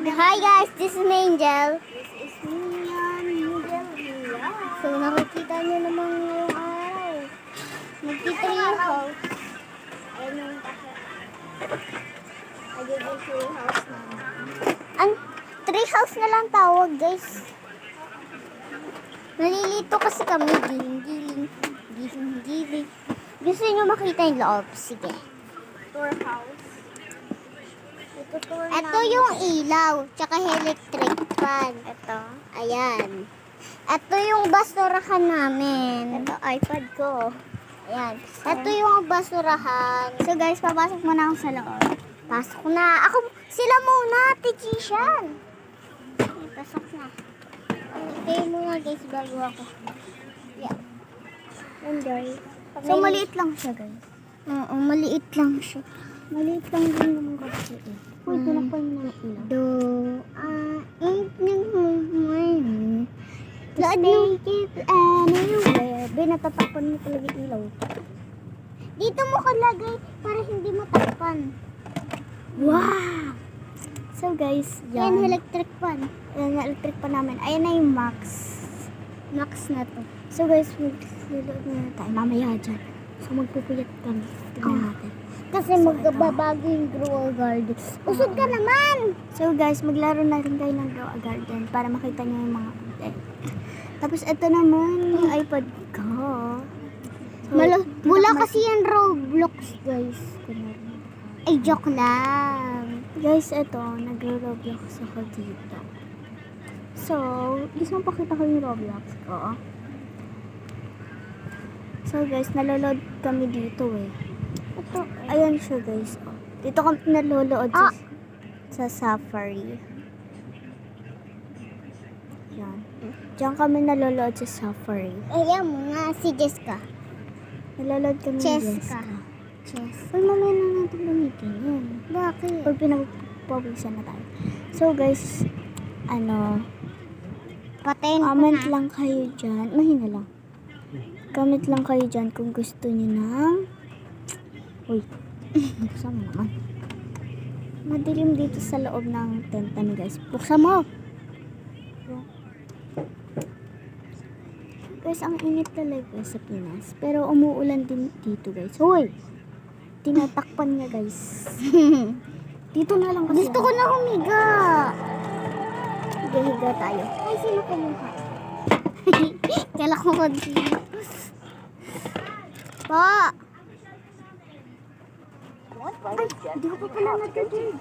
Hi guys, this is Angel. This is me, Angel. So nakikita nyo naman ngayong araw. Nagtitree house. Ayun yung kasi. Ayun yung tree house namin. Ang tree house na lang tawag guys. Nalilito kasi kami. Giling. Gusto nyo makita yung loob? Sige. Tour house. Ito Ito yung ilaw, tsaka electric fan. Ito. Ayan. Ito yung basurahan namin. Ito iPad ko. Ayan. Ito yung basurahan. So guys, papasok muna ako sa loob. Pasok na. Sila muna, Tichishan. Pasok na. Tayo muna guys, bago ako. Yeah. Yan guys. So maliit lang siya guys. Oo, maliit lang siya. Maliit lang din naman kasi eh. Uy, tinakpan mo na ilaw. Let's make it anywhere. Natatakpan mo talaga yung ilaw. Dito mo kalagay para hindi matakpan. Wow! So guys, Yan, yan. electric fan. Yan yung electric pa namin. Ayan na yung max. Max na to. So guys, magluluod na tayo. Mamaya dyan. So magpupuyat kami. Tingnan natin. Kasi magbabago yung grow garden. Usod ka naman! So guys, maglaro na rin tayo ng Grow a Garden para makita nyo yung mga content. Tapos ito naman yung iPad ko. So, Mula kasi yan Roblox guys. Ay, joke lang. guys, ito, nagro-Roblox ako dito. So, gusto mo pakita ko yung Roblox ko. So guys, naloload kami dito eh. Ito, ayan siya guys. Oh. Dito kami nalolood sa Safari. Yan. Diyan kami nalolood sa Safari. Ayan mo nga si Jessica. Nalolood kami ng Jessica. Uy, mamaya na natin gamitin yan. Bakit? Pag pinagpawisan na tayo. So guys, Patayin ko comment na. lang kayo dyan. Mahina lang. Comment lang kayo dyan kung gusto niyo ng... Uy, buksan mo naman. Madilim dito sa loob ng tent namin guys. Buksan mo! Guys, ang init talaga sa Pinas. Pero umuulan din dito guys. Uy! Tinatakpan niya guys. Dito na lang kasi. Gusto ko na humiga. Higa tayo. Ay, sino kumuha? Kala ko ko dito. Pa! Ay, hindi ko pa pala natutulog.